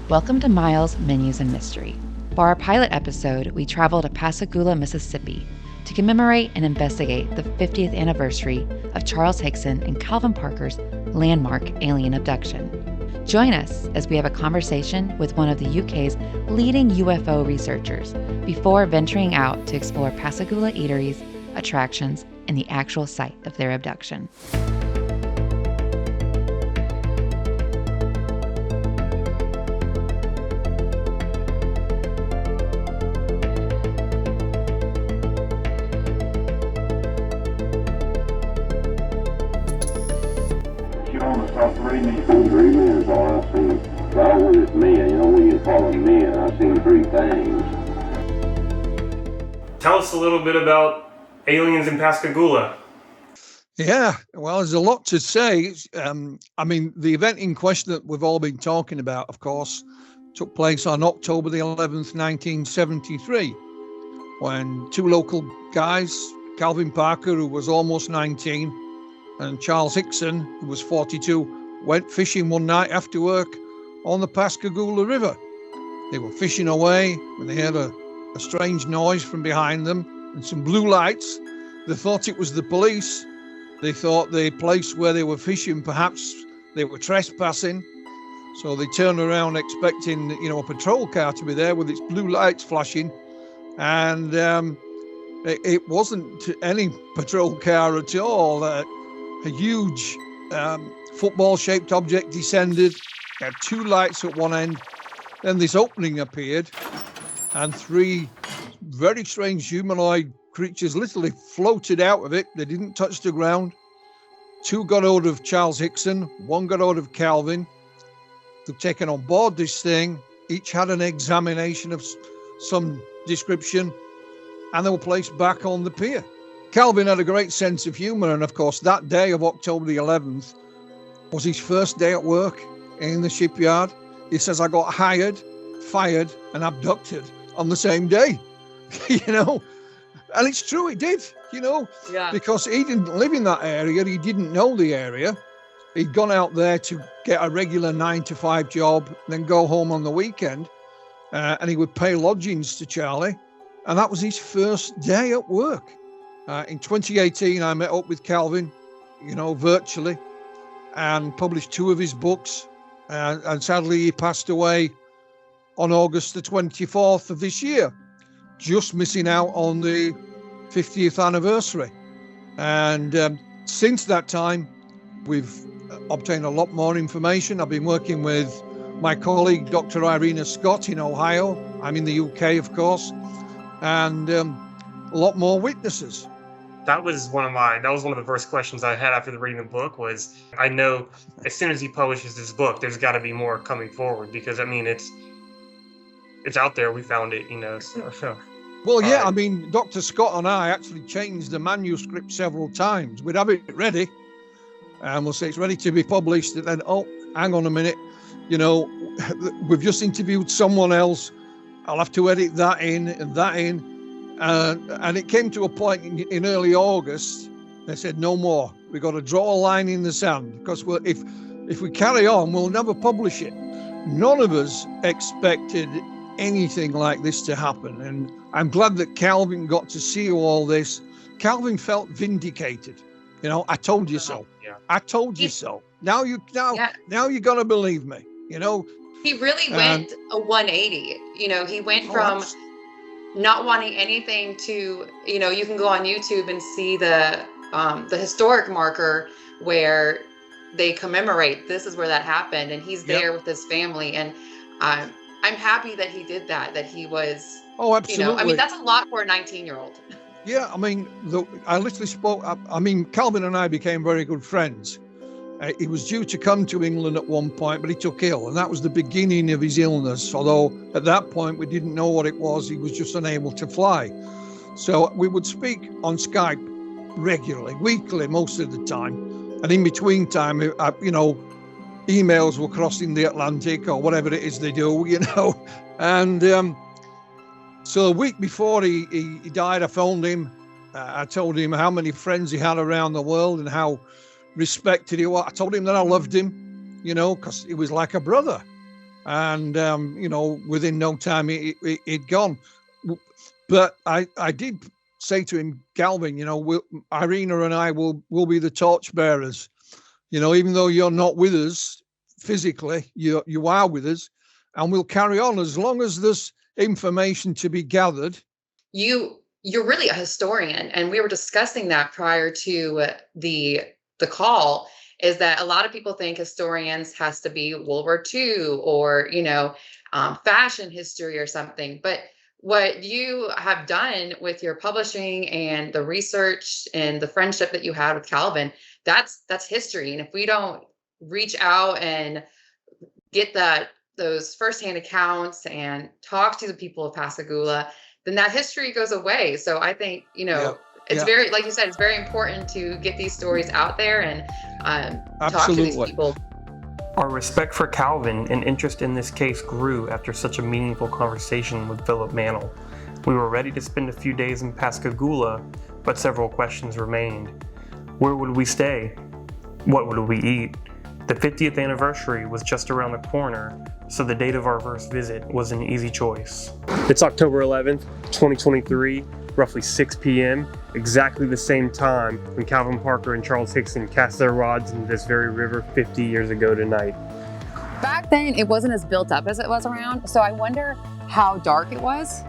Welcome to Miles, Menus, and Mystery. For our pilot episode, we traveled to Pascagoula, Mississippi to commemorate and investigate the 50th anniversary of Charles Hickson and Calvin Parker's landmark alien abduction. Join us as we have a conversation with one of the UK's leading UFO researchers before venturing out to explore Pascagoula eateries, attractions, and the actual site of their abduction. Dreaming is all I seen. But I was just men, when you follow men, I seen three things. Tell us a little bit about aliens in Pascagoula. Yeah, well, there's a lot to say. The event in question that we've all been talking about, of course, took place on October the 11th, 1973, when two local guys, Calvin Parker, who was almost 19, and Charles Hickson, who was 42, went fishing one night after work on the Pascagoula River. They were fishing away when they heard a strange noise from behind them and some blue lights. They thought it was the police. They thought the place where they were fishing, perhaps they were trespassing. So they turned around expecting, a patrol car to be there with its blue lights flashing. And it wasn't any patrol car at all. A huge football-shaped object descended, had two lights at one end, then this opening appeared, and three very strange humanoid creatures literally floated out of it. They didn't touch the ground. Two got hold of Charles Hickson, one got hold of Calvin. They've taken on board this thing, each had an examination of some description, and they were placed back on the pier. Calvin had a great sense of humor, and of course that day of October the 11th was his first day at work in the shipyard. He says, I got hired, fired, and abducted on the same day, and it's true, he did, because he didn't live in that area. He didn't know the area. He'd gone out there to get a regular 9-to-5 job, then go home on the weekend, and he would pay lodgings to Charlie. And that was his first day at work. In 2018, I met up with Calvin, virtually, and published two of his books. And sadly, he passed away on August the 24th of this year, just missing out on the 50th anniversary. And since that time, we've obtained a lot more information. I've been working with my colleague, Dr. Irina Scott in Ohio. I'm in the UK, of course, and a lot more witnesses. That was one of the first questions I had after reading the book was, I know as soon as he publishes this book, there's got to be more coming forward because, it's out there. We found it, so. Well, yeah, Dr. Scott and I actually changed the manuscript several times. We'd have it ready, and we'll say it's ready to be published, and then, hang on a minute, we've just interviewed someone else. I'll have to edit that in and that in. And it came to a point in early August, they said, no more. We've got to draw a line in the sand because if we carry on, we'll never publish it. None of us expected anything like this to happen. And I'm glad that Calvin got to see all this. Calvin felt vindicated. I told you so. Yeah. I told you so. Now you're going to believe me, He really went a 180. He went from not wanting anything to, you can go on YouTube and see the historic marker where they commemorate this is where that happened, and he's there with his family, and I'm happy that he did that he was absolutely. That's a lot for a 19-year-old. Yeah, I literally spoke. Calvin and I became very good friends. He was due to come to England at one point, but he took ill, and that was the beginning of his illness. Although at that point we didn't know what it was, he was just unable to fly. So we would speak on Skype regularly, weekly, most of the time. And in between time, emails were crossing the Atlantic or whatever it is they do, And so a week before he died, I phoned him. I told him how many friends he had around the world and how respected he was. I told him that I loved him, because he was like a brother. and within no time it'd gone. But I did say to him, Calvin, Irina and I will be the torchbearers. Even though you're not with us physically, you are with us, and we'll carry on as long as there's information to be gathered. You're really a historian, and we were discussing that prior to the call, is that a lot of people think historians has to be World War II or fashion history or something. But what you have done with your publishing and the research and the friendship that you had with Calvin, that's history. And if we don't reach out and get those firsthand accounts and talk to the people of Pascagoula, then that history goes away. So I think, it's very, like you said, it's very important to get these stories out there and talk to these people. Our respect for Calvin and interest in this case grew after such a meaningful conversation with Philip Mantle. We were ready to spend a few days in Pascagoula, but several questions remained. Where would we stay? What would we eat? The 50th anniversary was just around the corner, so the date of our first visit was an easy choice. It's October 11th, 2023, roughly 6 p.m., exactly the same time when Calvin Parker and Charles Hickson cast their rods into this very river 50 years ago tonight. Back then, it wasn't as built up as it was around, so I wonder how dark it was.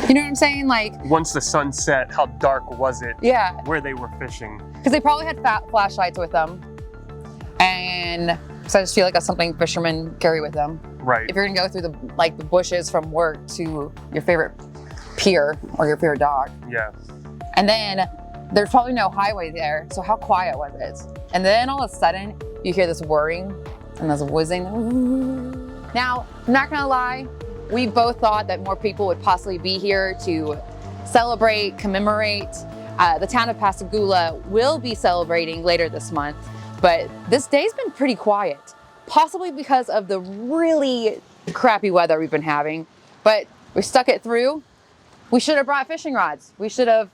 You know what I'm saying? Like, once the sun set, how dark was it? Yeah. Where they were fishing. Because they probably had flashlights with them. And so I just feel like that's something fishermen carry with them. Right. If you're gonna go through the bushes from work to your favorite pier or your favorite dock. Yeah. And then there's probably no highway there, so how quiet was it? And then all of a sudden, you hear this whirring and this whizzing. Now, I'm not gonna lie, we both thought that more people would possibly be here to celebrate, commemorate. The town of Pascagoula will be celebrating later this month, but this day's been pretty quiet, possibly because of the really crappy weather we've been having, but we stuck it through. We should have brought fishing rods. We should have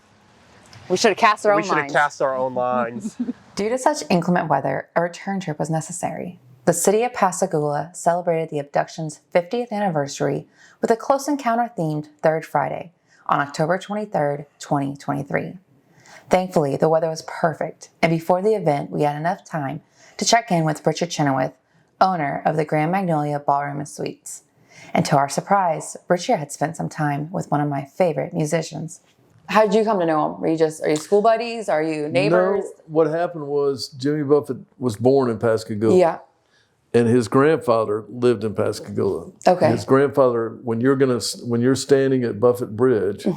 cast our own lines. We should have cast our own lines. Due to such inclement weather, a return trip was necessary. The city of Pascagoula celebrated the abduction's 50th anniversary with a Close Encounter-themed Third Friday on October 23rd, 2023. Thankfully, the weather was perfect, and before the event, we had enough time to check in with Richard Chenoweth, owner of the Grand Magnolia Ballroom and Suites. And to our surprise, Richard had spent some time with one of my favorite musicians. How did you come to know him? Are you school buddies? Are you neighbors? No, what happened was Jimmy Buffett was born in Pascagoula. Yeah. And his grandfather lived in Pascagoula. Okay. His grandfather, when you're standing at Buffett Bridge,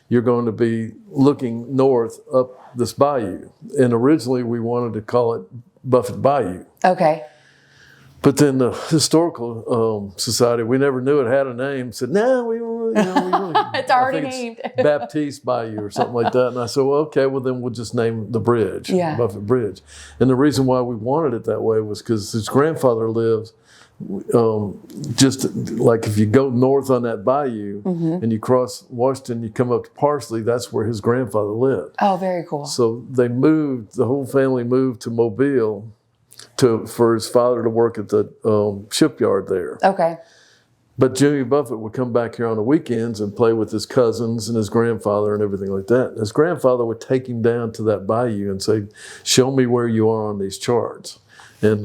you're going to be looking north up this bayou. And originally we wanted to call it Buffett Bayou. Okay. But then the historical society, we never knew it had a name. Said, "No, we it's already named. Baptiste Bayou or something like that." And I said, "Well, okay, well then we'll just name the bridge, Buffett Bridge." And the reason why we wanted it that way was because his grandfather lives just like if you go north on that bayou and you cross Washington, you come up to Parsley. That's where his grandfather lived. Oh, very cool. So they moved. The whole family moved to Mobile for his father to work at the shipyard there. Okay. But Jimmy Buffett would come back here on the weekends and play with his cousins and his grandfather and everything like that. And his grandfather would take him down to that bayou and say, "Show me where you are on these charts." And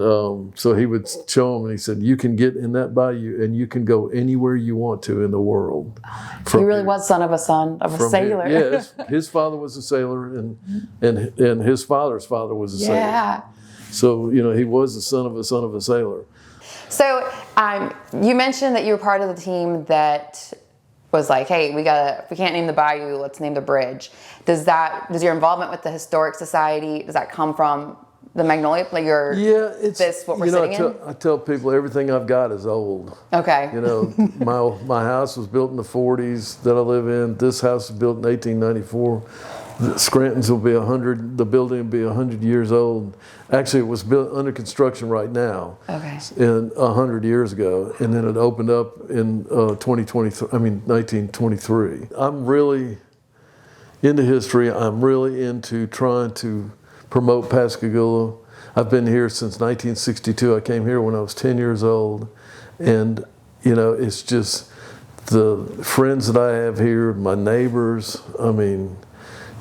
so he would show him, and he said, "You can get in that bayou and you can go anywhere you want to in the world." He really was son of a sailor. Yeah, his father was a sailor, and his father's father was a sailor. Yeah. So, he was the son of a sailor. So you mentioned that you were part of the team that was like, hey, we can't name the bayou, let's name the bridge. Does your involvement with the Historic Society, does that come from the Magnolia? Like what we're sitting in? I tell people everything I've got is old. Okay. My house was built in the 40s that I live in. This house was built in 1894. Scranton's will be 100. The building will be 100 years old. Actually, it was built under construction right now. Okay. 100 years ago, and then it opened up in 1923. I'm really into history. I'm really into trying to promote Pascagoula. I've been here since 1962. I came here when I was 10 years old. And, you know, it's just the friends that I have here, my neighbors. I mean,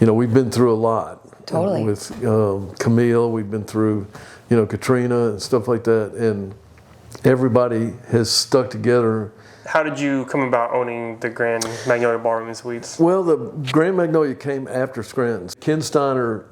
you know, we've been through a lot. Totally. With Camille, we've been through, you know, Katrina and stuff like that. And everybody has stuck together. How did you come about owning the Grand Magnolia Ballroom and Suites? Well, the Grand Magnolia came after Scranton's. Ken Steiner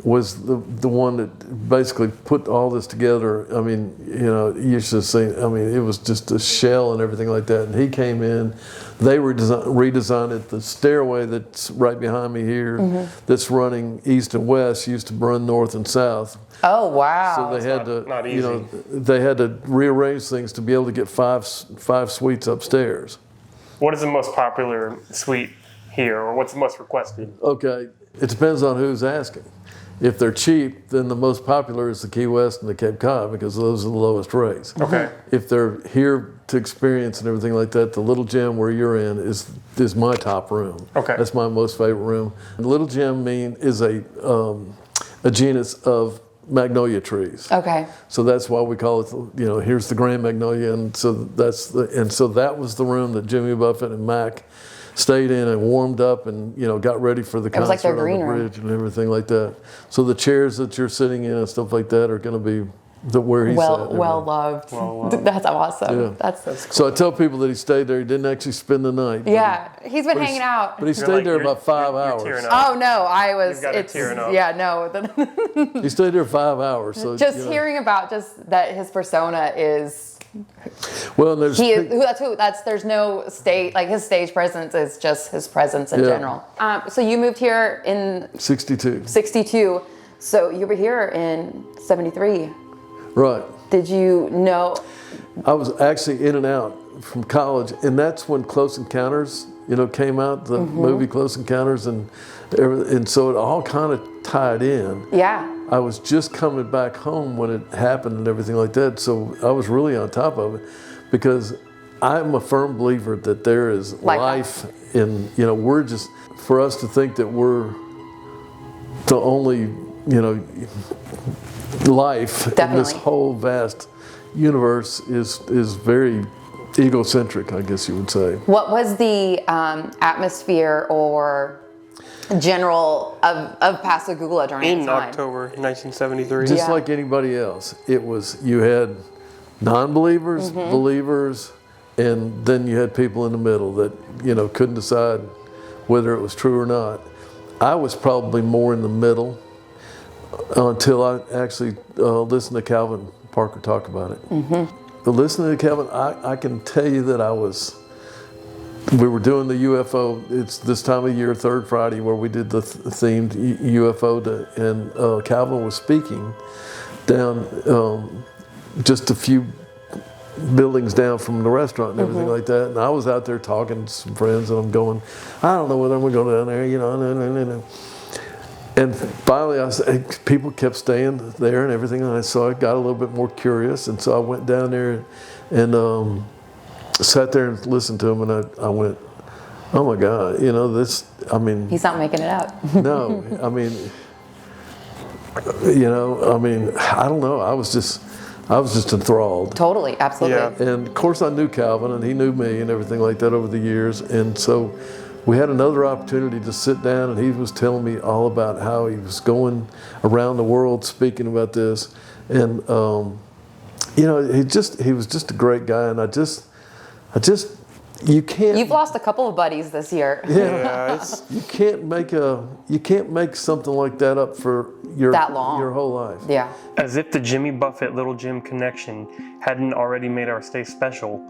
was the one that basically put all this together. I mean, you know, you should see, I mean, it was just a shell and everything like that. And he came in, they redesigned it. The stairway that's right behind me here, that's running east and west, used to run north and south. Oh, wow. So they had not to, easy. you know, they had to rearrange things to be able to get five suites upstairs. What is the most popular suite here, or what's the most requested? Okay, it depends on who's asking. If they're cheap, then the most popular is the Key West and the Cape Cod because those are the lowest rates. Okay. If they're here to experience and everything like that, the Little Gem where you're in is my top room. Okay. That's my most favorite room. And Little Gem is a genus of magnolia trees. Okay. So that's why we call it, you know, here's the Grand Magnolia, and so that was the room that Jimmy Buffett and Mac stayed in and warmed up and, you know, got ready for the concert was like their on the green room. bridge and everything like that. So the chairs that you're sitting in and stuff like that are going to be where he sat. Well loved. That's awesome. Yeah. That's cool. So I tell people that he stayed there. He didn't actually spend the night. Yeah, he's been hanging out. But he stayed there about 5 hours. Tearing up. Oh no, I was. You've got it tearing up. Yeah, no. He stayed there 5 hours. So Just you know. hearing about just that his persona is. Well, there's There's no stage, like his stage presence is just his presence in general. So you moved here in 62. 62. So you were here in 73. Right. Did you know? I was actually in and out from college, and that's when Close Encounters, you know, came out, the movie Close Encounters, and so it all kind of tied in. Yeah. I was just coming back home when it happened and everything like that, so I was really on top of it because I'm a firm believer that there is life in, you know, we're just, for us to think that we're the only, you know, life in this whole vast universe is very egocentric, I guess you would say. What was the atmosphere or general of Pascagoula during that time? In October 1973. Just like anybody else, it was, you had non-believers, believers, and then you had people in the middle that, you know, couldn't decide whether it was true or not. I was probably more in the middle until I actually listened to Calvin Parker talk about it. But listening to Calvin, I can tell you that we were doing the UFO, it's this time of year, third Friday, where we did the themed UFO, and Calvin was speaking down just a few buildings down from the restaurant and everything like that. And I was out there talking to some friends, and I'm going, I don't know whether I'm going to go down there, you know, no. And finally, people kept staying there and everything, and so I got a little bit more curious, and so I went down there and sat there and listened to him, and I went, oh my God, you know, this, I mean. He's not making it up. No, I mean, you know, I mean, I don't know, I was just enthralled. Totally, absolutely. Yeah. And of course I knew Calvin, and he knew me and everything like that over the years, and so we had another opportunity to sit down, and he was telling me all about how he was going around the world speaking about this, and you know, he was just a great guy, and I just you can't. You've lost a couple of buddies this year. Yeah, you can't make something like that up for your whole life. Yeah. As if the Jimmy Buffett Little Jim connection hadn't already made our stay special,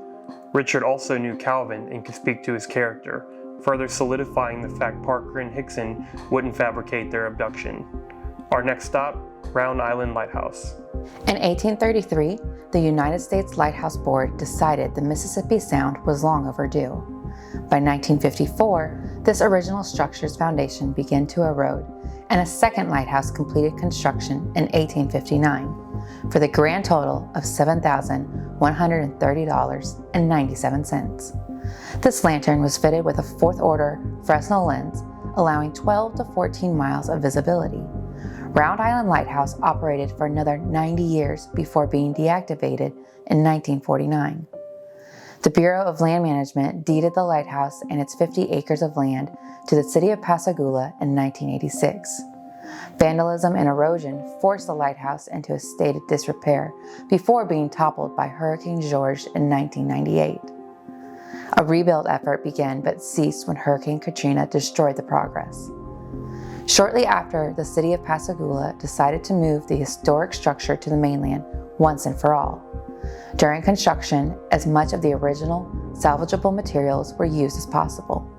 Richard also knew Calvin and could speak to his character, further solidifying the fact Parker and Hickson wouldn't fabricate their abduction. Our next stop, Round Island Lighthouse. In 1833, the United States Lighthouse Board decided the Mississippi Sound was long overdue. By 1954, this original structure's foundation began to erode, and a second lighthouse completed construction in 1859 for the grand total of $7,130.97. This lantern was fitted with a fourth order Fresnel lens, allowing 12 to 14 miles of visibility. Round Island Lighthouse operated for another 90 years before being deactivated in 1949. The Bureau of Land Management deeded the lighthouse and its 50 acres of land to the city of Pascagoula in 1986. Vandalism and erosion forced the lighthouse into a state of disrepair before being toppled by Hurricane George in 1998. A rebuild effort began but ceased when Hurricane Katrina destroyed the progress. Shortly after, the city of Pascagoula decided to move the historic structure to the mainland once and for all. During construction, as much of the original, salvageable materials were used as possible.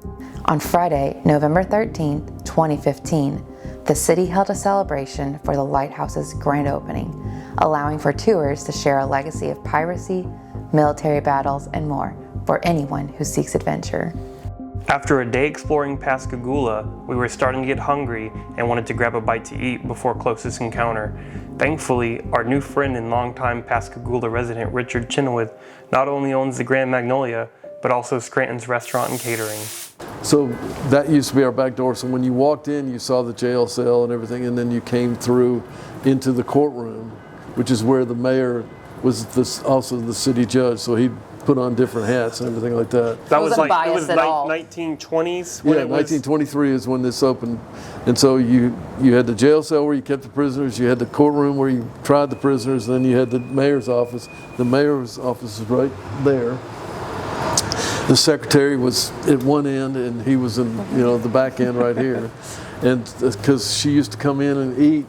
On Friday, November 13, 2015, the city held a celebration for the lighthouse's grand opening, allowing for tours to share a legacy of piracy, military battles, and more for anyone who seeks adventure. After a day exploring Pascagoula, we were starting to get hungry and wanted to grab a bite to eat before closest encounter. Thankfully, our new friend and longtime Pascagoula resident Richard Chenoweth not only owns the Grand Magnolia, but also Scranton's Restaurant and Catering. So that used to be our back door. So when you walked in, you saw the jail cell and everything, and then you came through into the courtroom, which is where the mayor was also the city judge. So he put on different hats and everything like that. That was like, it was biased at all. 1920s? Yeah, 1923 is when this opened. And so you had the jail cell where you kept the prisoners, you had the courtroom where you tried the prisoners, and then you had the mayor's office. The mayor's office is right there. The secretary was at one end and he was in, the back end right here. And because she used to come in and eat,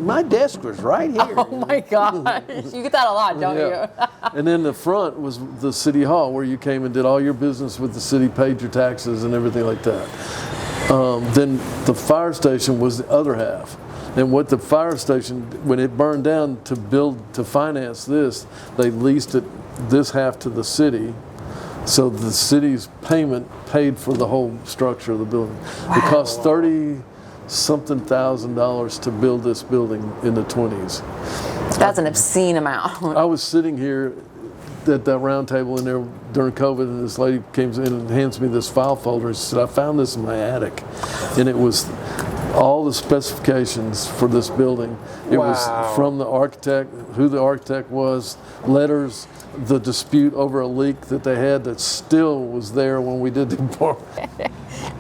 my desk was right here. Oh my gosh, you get that a lot, don't you? And then the front was the city hall where you came and did all your business with the city, paid your taxes and everything like that. Then the fire station was the other half. And what the fire station, when it burned down to finance this, they leased this half to the city. So the city's payment paid for the whole structure of the building. Wow. It cost $30-something thousand to build this building in the 20s. That's an obscene amount. I was sitting here at that round table in there during COVID, and this lady came in and hands me this file folder and she said, I found this in my attic. And it was all the specifications for this building. It was from the architect, who the architect was, letters, the dispute over a leak that they had that still was there when we did the report.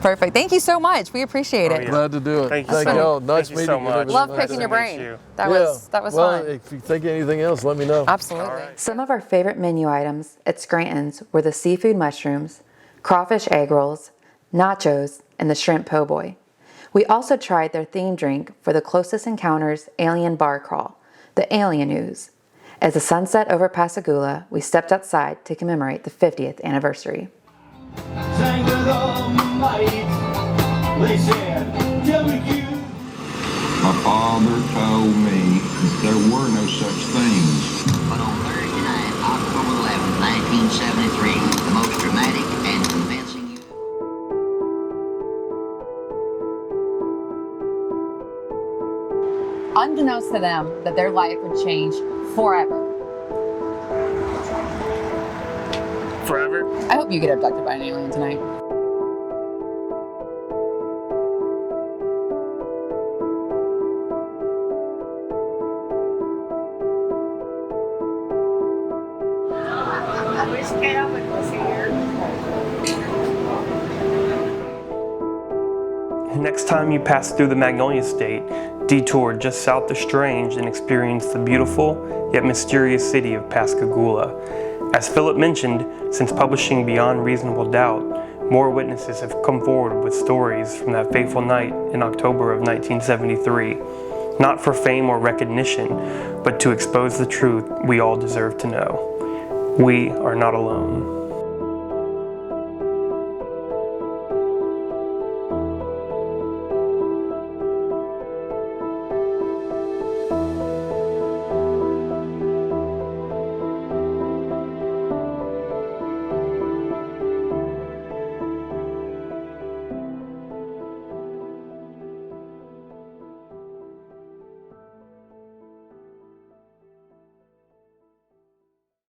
Perfect. Thank you so much. We appreciate it. Yeah. Glad to do it. Thank you all. Nice Thank you meeting so much. you. Love picking your brain. That was well, fun. If you think of anything else, let me know. Absolutely. Right. Some of our favorite menu items at Scranton's were the seafood mushrooms, crawfish egg rolls, nachos, and the shrimp po' boy. We also tried their theme drink for the Closest Encounters Alien Bar Crawl, the Alien Ooze. As the sun set over Pascagoula, we stepped outside to commemorate the 50th anniversary. Sang with all might, they said, My father told me there were no such things. But on Thursday night, October 11, 1973, the most dramatic and convincing Unbeknownst to them that their life would change forever. Forever? I hope you get abducted by an alien tonight. Next time you pass through the Magnolia State, detour just south of Strange and experience the beautiful yet mysterious city of Pascagoula. As Philip mentioned, since publishing Beyond Reasonable Doubt, more witnesses have come forward with stories from that fateful night in October of 1973, not for fame or recognition, but to expose the truth we all deserve to know. We are not alone.